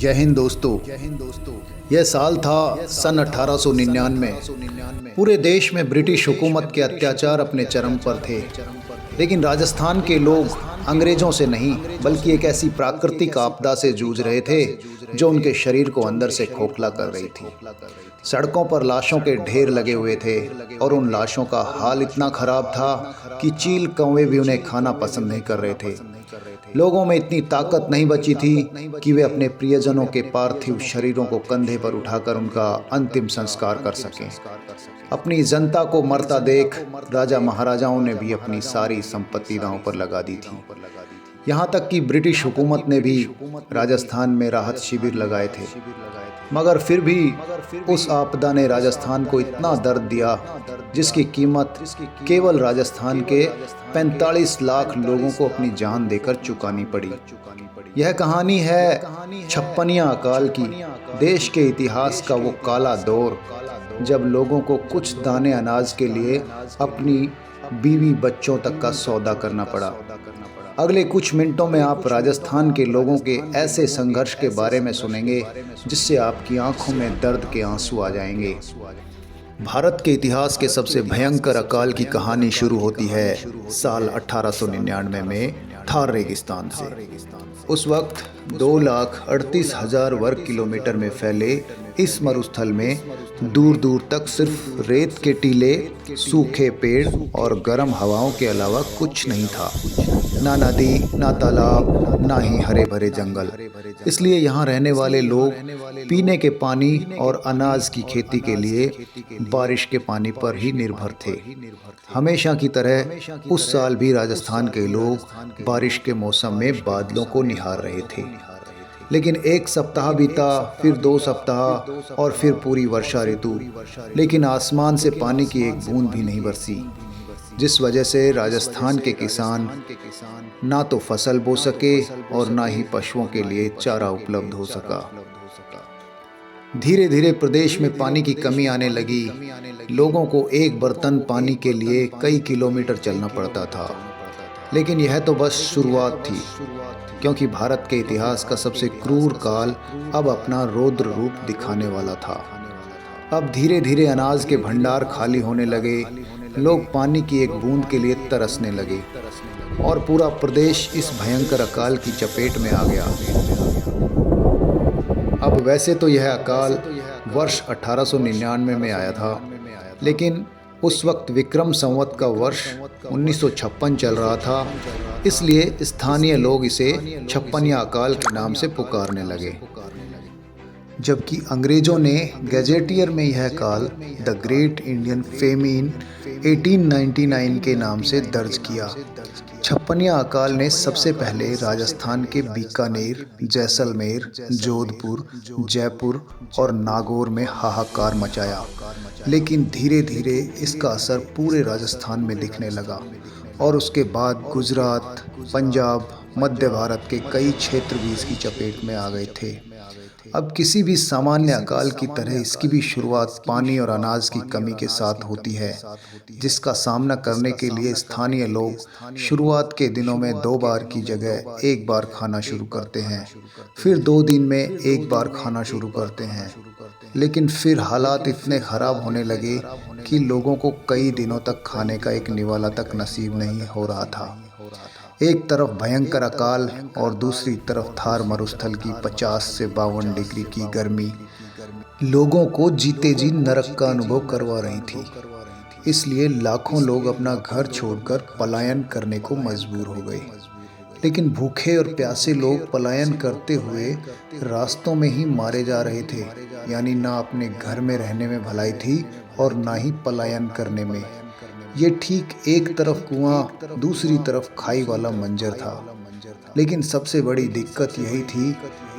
जय हिंद दोस्तों। यह साल था सन 1899। पूरे देश में ब्रिटिश हुकूमत के अत्याचार अपने चरम पर थे, लेकिन राजस्थान के लोग अंग्रेजों से नहीं बल्कि एक ऐसी प्राकृतिक आपदा से जूझ रहे थे जो उनके शरीर को अंदर से खोखला कर रही थी। सड़कों पर लाशों के ढेर लगे हुए थे और उन लाशों का हाल इतना खराब था कि चील कौवे भी उन्हें खाना पसंद नहीं कर रहे थे। लोगों में इतनी ताकत नहीं बची थी कि वे अपने प्रियजनों के पार्थिव शरीरों को कंधे पर उठाकर उनका अंतिम संस्कार कर सकें। अपनी जनता को मरता देख राजा महाराजाओं ने भी अपनी सारी संपत्ति दांव पर लगा दी थी। यहाँ तक कि ब्रिटिश हुकूमत ने भी राजस्थान में राहत शिविर लगाए थे, मगर फिर भी उस आपदा ने राजस्थान को इतना दर्द दिया जिसकी कीमत केवल राजस्थान के 45 लाख लोगों को अपनी जान देकर चुकानी पड़ी। यह कहानी है छप्पनिया अकाल की, देश के इतिहास का वो काला दौर जब लोगों को कुछ दाने अनाज के लिए अपनी बीवी बच्चों तक का सौदा करना पड़ा। अगले कुछ मिनटों में आप राजस्थान के लोगों के ऐसे संघर्ष के बारे में सुनेंगे जिससे आपकी आंखों में दर्द के आंसू आ जाएंगे। भारत के इतिहास के सबसे भयंकर अकाल की कहानी शुरू होती है साल 1899 में थार रेगिस्तान से। उस वक्त 2,38,000 वर्ग किलोमीटर में फैले इस मरुस्थल में दूर दूर तक सिर्फ रेत के टीले, सूखे पेड़ और गर्म हवाओं के अलावा कुछ नहीं था। ना नदी, ना तालाब, ना ही हरे भरे जंगल। इसलिए यहाँ रहने वाले लोग पीने के पानी और अनाज की खेती के लिए बारिश के पानी पर ही निर्भर थे। हमेशा की तरह उस साल भी राजस्थान के लोग बारिश के मौसम में बादलों को निहार रहे थे। लेकिन एक सप्ताह बीता, फिर 2 सप्ताह और फिर पूरी वर्षा ऋतु, लेकिन आसमान से पानी की एक बूंद भी नहीं बरसी, जिस वजह से राजस्थान के किसान ना तो फसल बो सके और ना ही पशुओं के लिए चारा उपलब्ध हो सका। धीरे धीरे प्रदेश में पानी की कमी आने लगी। लोगों को एक बर्तन पानी के लिए कई किलोमीटर चलना पड़ता था। लेकिन यह तो बस शुरुआत थी, क्योंकि भारत के इतिहास का सबसे क्रूर काल अब अपना रौद्र रूप दिखाने वाला था। अब धीरे धीरे अनाज के भंडार खाली होने लगे, लोग पानी की एक बूंद के लिए तरसने लगे और पूरा प्रदेश इस भयंकर अकाल की चपेट में आ गया। अब वैसे तो यह अकाल वर्ष 1899 में आया था, लेकिन उस वक्त विक्रम संवत का वर्ष 1956 चल रहा था, इसलिए स्थानीय लोग इसे छप्पनिया अकाल के नाम से पुकारने लगे। जबकि अंग्रेजों ने गैजेटियर में यह काल द ग्रेट इंडियन फेमिन 1899 के नाम से दर्ज किया। छप्पनिया अकाल ने सबसे पहले राजस्थान के बीकानेर, जैसलमेर, जोधपुर, जयपुर और नागौर में हाहाकार मचाया, लेकिन धीरे धीरे इसका असर पूरे राजस्थान में दिखने लगा और उसके बाद गुजरात, पंजाब, मध्य भारत के कई क्षेत्र भी इसकी चपेट में आ गए थे। अब किसी भी सामान्य अकाल की तरह इसकी भी शुरुआत पानी और अनाज की कमी के साथ होती है, जिसका सामना करने के लिए स्थानीय लोग शुरुआत के दिनों में 2 बार की जगह 1 बार खाना शुरू करते हैं, फिर 2 दिन में 1 बार खाना शुरू करते हैं। लेकिन फिर हालात इतने ख़राब होने लगे कि लोगों को कई दिनों तक खाने का एक निवाला तक नसीब नहीं हो रहा था। एक तरफ भयंकर अकाल और दूसरी तरफ थार मरुस्थल की 50 से 52 डिग्री की गर्मी लोगों को जीते जी नरक का अनुभव करवा रही थी। इसलिए लाखों लोग अपना घर छोड़कर पलायन करने को मजबूर हो गए। लेकिन भूखे और प्यासे लोग पलायन करते हुए रास्तों में ही मारे जा रहे थे, यानी ना अपने घर में रहने में भलाई थी और ना ही पलायन करने में। ये ठीक एक तरफ कुआं, दूसरी तरफ खाई वाला मंजर था। लेकिन सबसे बड़ी दिक्कत यही थी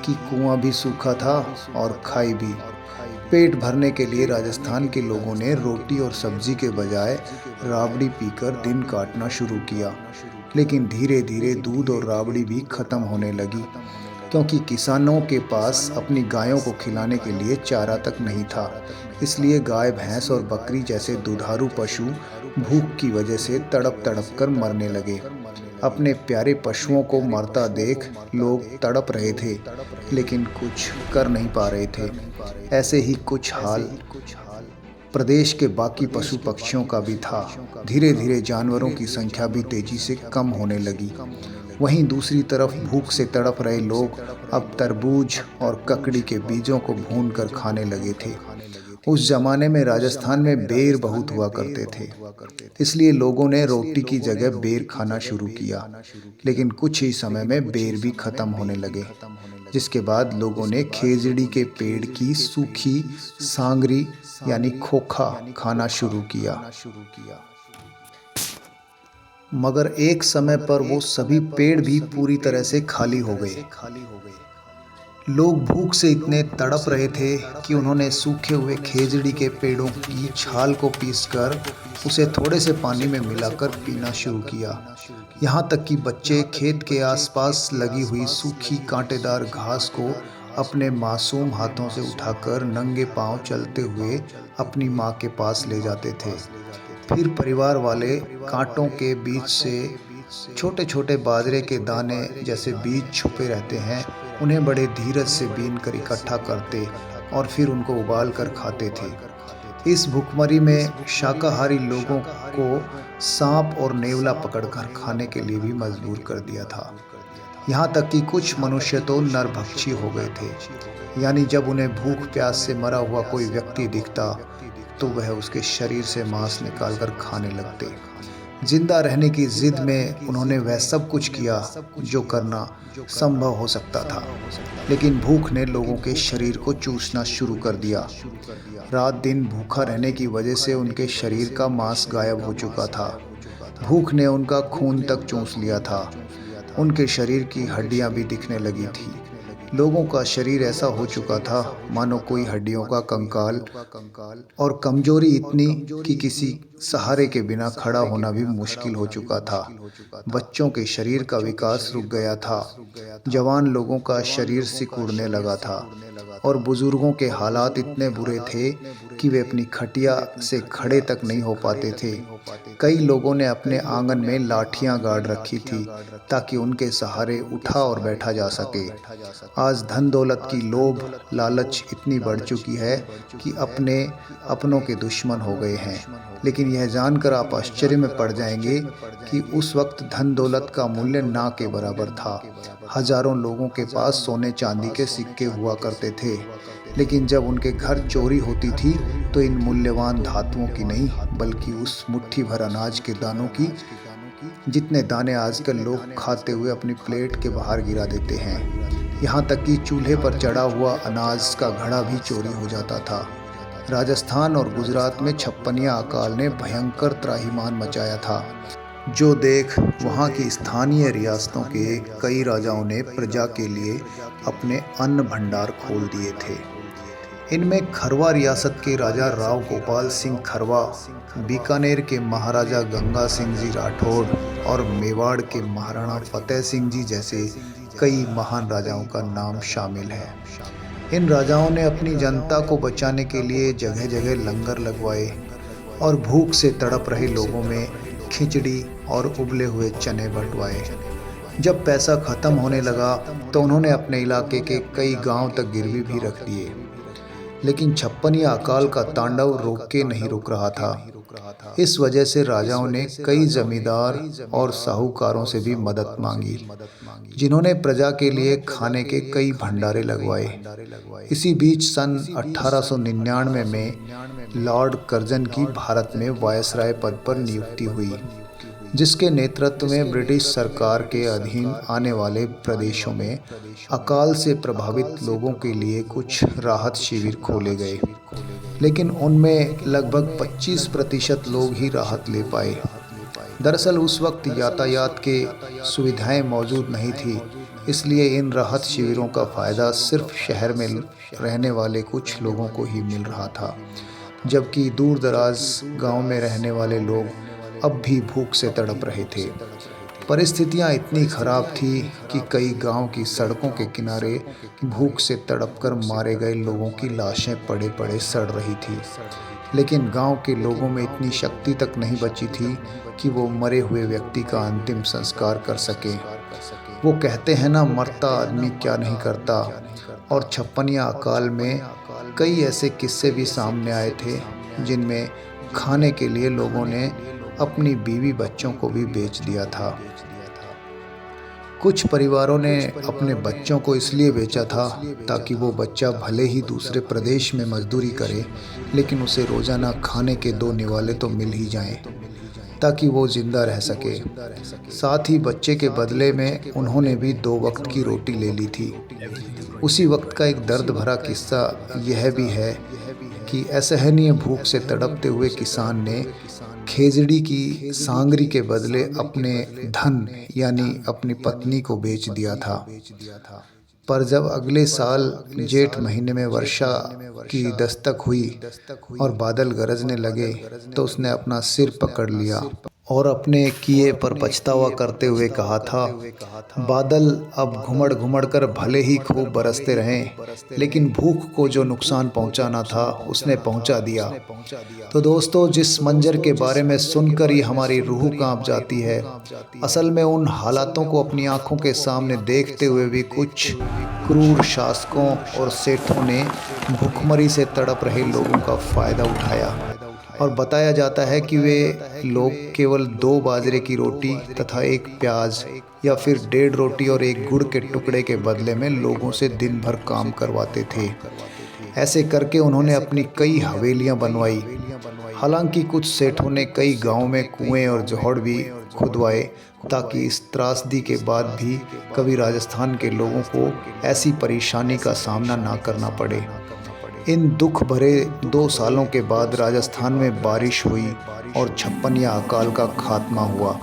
कि कुआं भी सूखा था और खाई भी। पेट भरने के लिए राजस्थान के लोगों ने रोटी और सब्जी के बजाय राबड़ी पीकर दिन काटना शुरू किया। लेकिन धीरे धीरे दूध और राबड़ी भी खत्म होने लगी, क्योंकि किसानों के पास अपनी गायों को खिलाने के लिए चारा तक नहीं था। इसलिए गाय, भैंस और बकरी जैसे दुधारू पशु भूख की वजह से तड़प तड़प कर मरने लगे। अपने प्यारे पशुओं को मरता देख लोग तड़प रहे थे, लेकिन कुछ कर नहीं पा रहे थे। ऐसे ही कुछ हाल प्रदेश के बाकी पशु पक्षियों का भी था। धीरे धीरे जानवरों की संख्या भी तेजी से कम होने लगी। वहीं दूसरी तरफ भूख से तड़प रहे लोग अब तरबूज और ककड़ी के बीजों को भूनकर खाने लगे थे। उस जमाने में राजस्थान में बेर बहुत हुआ करते थे, इसलिए लोगों ने रोटी की जगह बेर खाना शुरू किया। लेकिन कुछ ही समय में बेर भी खत्म होने लगे, जिसके बाद लोगों ने खेजड़ी के पेड़ की सूखी सांगरी यानी खोखा खाना शुरू किया। मगर एक समय पर वो सभी पेड़ भी पूरी तरह से खाली हो गए। लोग भूख से इतने तड़प रहे थे कि उन्होंने सूखे हुए खेजड़ी के पेड़ों की छाल को पीसकर उसे थोड़े से पानी में मिलाकर पीना शुरू किया। यहाँ तक कि बच्चे खेत के आसपास लगी हुई सूखी कांटेदार घास को अपने मासूम हाथों से उठाकर नंगे पांव चलते हुए अपनी माँ के पास ले जाते थे। फिर परिवार वाले कांटों के बीच से छोटे छोटे बाजरे के दाने जैसे बीज छुपे रहते हैं, उन्हें बड़े धीरज से बीन कर इकट्ठा करते और फिर उनको उबाल कर खाते थे। इस भुखमरी में शाकाहारी लोगों को सांप और नेवला पकड़कर खाने के लिए भी मजबूर कर दिया था। यहाँ तक कि कुछ मनुष्य तो नरभक्षी हो गए थे, यानी जब उन्हें भूख प्यास से मरा हुआ कोई व्यक्ति दिखता तो वह उसके शरीर से मांस निकालकर खाने लगते। जिंदा रहने की जिद में उन्होंने वह सब कुछ किया जो करना संभव हो सकता था, लेकिन भूख ने लोगों के शरीर को चूसना शुरू कर दिया। रात दिन भूखा रहने की वजह से उनके शरीर का मांस गायब हो चुका था। भूख ने उनका खून तक चूस लिया था। उनके शरीर की हड्डियां भी दिखने लगी थी। लोगों का शरीर ऐसा हो चुका था मानो कोई हड्डियों का कंकाल, और कमजोरी इतनी कि किसी सहारे के बिना खड़ा होना भी मुश्किल हो चुका था। बच्चों के शरीर का विकास रुक गया था। जवान लोगों का शरीर सिकुड़ने लगा था और बुजुर्गों के हालात इतने बुरे थे कि वे अपनी खटिया से खड़े तक नहीं हो पाते थे। कई लोगों ने अपने आंगन में लाठियां गाड़ रखी थी ताकि उनके सहारे उठा और बैठा जा सके। आज धन दौलत की लोभ लालच इतनी बढ़ चुकी है कि अपनों के दुश्मन हो गए हैं। लेकिन यह जानकर आप आश्चर्य में पड़ जाएंगे कि उस वक्त धन दौलत का मूल्य ना के बराबर था। हजारों लोगों के पास सोने चांदी के सिक्के हुआ करते थे, लेकिन जब उनके घर चोरी होती थी तो इन मूल्यवान धातुओं की नहीं, बल्कि उस मुट्ठी भर अनाज के दानों की, जितने दाने आजकल लोग खाते हुए अपनी प्लेट के बाहर गिरा देते हैं। यहाँ तक कि चूल्हे पर चढ़ा हुआ अनाज का घड़ा भी चोरी हो जाता था। राजस्थान और गुजरात में छप्पनिया अकाल ने भयंकर त्राहिमाम मचाया था, जो देख वहाँ की स्थानीय रियासतों के कई राजाओं ने प्रजा के लिए अपने अन्न भंडार खोल दिए थे। इनमें खरवा रियासत के राजा राव गोपाल सिंह खरवा, बीकानेर के महाराजा गंगा सिंह जी राठौड़ और मेवाड़ के महाराणा फतेह सिंह जी जैसे कई महान राजाओं का नाम शामिल है। इन राजाओं ने अपनी जनता को बचाने के लिए जगह जगह लंगर लगवाए और भूख से तड़प रहे लोगों में खिचड़ी और उबले हुए चने बंटवाए। जब पैसा खत्म होने लगा तो उन्होंने अपने इलाके के कई गांव तक गिरवी भी रख दिए, लेकिन छप्पनिया अकाल का तांडव रोक के नहीं रुक रहा था। इस वजह से राजाओं ने कई जमींदार और साहूकारों से भी मदद मांगी, जिन्होंने प्रजा के लिए खाने के कई भंडारे लगवाए। इसी बीच सन 1899 में लॉर्ड कर्जन की भारत में वायसराय पद पर नियुक्ति हुई, जिसके नेतृत्व में ब्रिटिश सरकार के अधीन आने वाले प्रदेशों में अकाल से प्रभावित लोगों के लिए कुछ राहत शिविर खोले गए, लेकिन उनमें लगभग 25% लोग ही राहत ले पाए। दरअसल उस वक्त यातायात के सुविधाएं मौजूद नहीं थी, इसलिए इन राहत शिविरों का फ़ायदा सिर्फ शहर में रहने वाले कुछ लोगों को ही मिल रहा था, जबकि दूर दराज गाँव में रहने वाले लोग अब भी भूख से तड़प रहे थे। परिस्थितियां इतनी खराब थी कि कई गांव की सड़कों के किनारे भूख से तड़पकर मारे गए लोगों की लाशें पड़े पड़े सड़ रही थी। लेकिन गांव के लोगों में इतनी शक्ति तक नहीं बची थी कि वो मरे हुए व्यक्ति का अंतिम संस्कार कर सके। वो कहते हैं ना, मरता आदमी क्या नहीं करता। और छप्पनिया अकाल में कई ऐसे किस्से भी सामने आए थे जिनमें खाने के लिए लोगों ने अपनी बीवी बच्चों को भी बेच दिया था। कुछ परिवारों ने अपने बच्चों को इसलिए बेचा था ताकि वो बच्चा भले ही दूसरे प्रदेश में मजदूरी करे, लेकिन उसे रोज़ाना खाने के 2 निवाले तो मिल ही जाएं, ताकि वो ज़िंदा रह सके। साथ ही बच्चे के बदले में उन्होंने भी 2 वक्त की रोटी ले ली थी। उसी वक्त का एक दर्द भरा किस्सा यह भी है कि असहनीय भूख से तड़पते हुए किसान ने खेजड़ी की सांगरी के बदले अपने धन यानी अपनी पत्नी को बेच दिया था। पर जब अगले साल जेठ महीने में वर्षा की दस्तक हुई और बादल गरजने लगे तो उसने अपना सिर पकड़ लिया और अपने किए पर पछतावा करते हुए कहा था, बादल अब घुमड़ घुमड़ कर भले ही खूब बरसते रहें, लेकिन भूख को जो नुकसान पहुंचाना था उसने पहुंचा दिया। तो दोस्तों, जिस मंजर के बारे में सुनकर ही हमारी रूह कांप जाती है, असल में उन हालातों को अपनी आंखों के सामने देखते हुए भी कुछ क्रूर शासकों और सेठों ने भूखमरी से तड़प रहे लोगों का फ़ायदा उठाया। और बताया जाता है कि वे लोग केवल 2 बाजरे की रोटी तथा 1 प्याज या फिर 1.5 रोटी और 1 गुड़ के टुकड़े के बदले में लोगों से दिन भर काम करवाते थे। ऐसे करके उन्होंने अपनी कई हवेलियां बनवाई। हालांकि कुछ सेठों ने कई गांवों में कुएं और जोहड़ भी खुदवाए ताकि इस त्रासदी के बाद भी कभी राजस्थान के लोगों को ऐसी परेशानी का सामना ना करना पड़े। इन दुख भरे 2 सालों के बाद राजस्थान में बारिश हुई और छप्पनिया अकाल का खात्मा हुआ,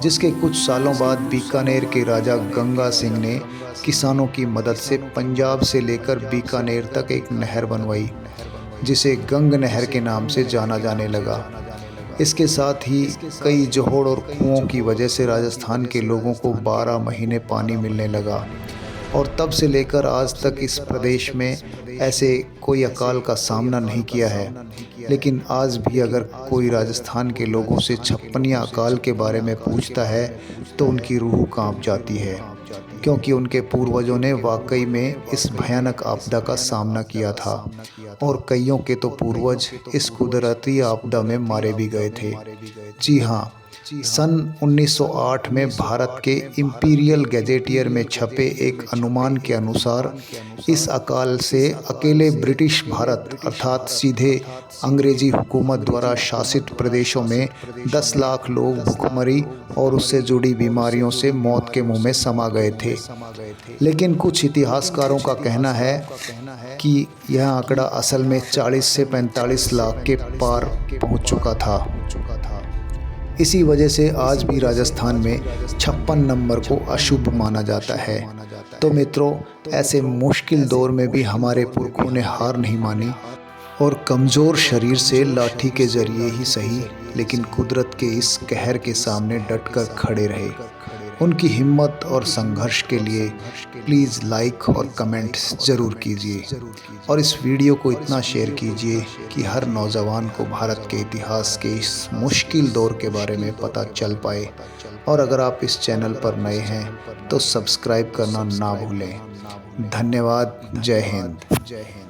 जिसके कुछ सालों बाद बीकानेर के राजा गंगा सिंह ने किसानों की मदद से पंजाब से लेकर बीकानेर तक एक नहर बनवाई, जिसे गंग नहर के नाम से जाना जाने लगा। इसके साथ ही कई जोहड़ और कुओं की वजह से राजस्थान के लोगों को 12 महीने पानी मिलने लगा और तब से लेकर आज तक इस प्रदेश में ऐसे कोई अकाल का सामना नहीं किया है। लेकिन आज भी अगर कोई राजस्थान के लोगों से छप्पनिया अकाल के बारे में पूछता है तो उनकी रूह कांप जाती है, क्योंकि उनके पूर्वजों ने वाकई में इस भयानक आपदा का सामना किया था और कईयों के तो पूर्वज इस कुदरती आपदा में मारे भी गए थे। जी हाँ, सन 1908 में भारत के इंपीरियल गैजेटियर में छपे एक अनुमान के अनुसार इस अकाल से अकेले ब्रिटिश भारत अर्थात सीधे अंग्रेजी हुकूमत द्वारा शासित प्रदेशों में 10 लाख लोग भूखमरी और उससे जुड़ी बीमारियों से मौत के मुंह में समा गए थे। लेकिन कुछ इतिहासकारों का कहना है कि यह आंकड़ा असल में 40 से 45 लाख के पार पहुंच चुका था। इसी वजह से आज भी राजस्थान में 56 नंबर को अशुभ माना जाता है। तो मित्रों, ऐसे मुश्किल दौर में भी हमारे पुरखों ने हार नहीं मानी और कमज़ोर शरीर से लाठी के जरिए ही सही, लेकिन कुदरत के इस कहर के सामने डटकर खड़े रहे। उनकी हिम्मत और संघर्ष के लिए प्लीज़ लाइक और कमेंट ज़रूर कीजिए और इस वीडियो को इतना शेयर कीजिए कि हर नौजवान को भारत के इतिहास के इस मुश्किल दौर के बारे में पता चल पाए। और अगर आप इस चैनल पर नए हैं तो सब्सक्राइब करना ना भूलें। धन्यवाद। जय हिंद।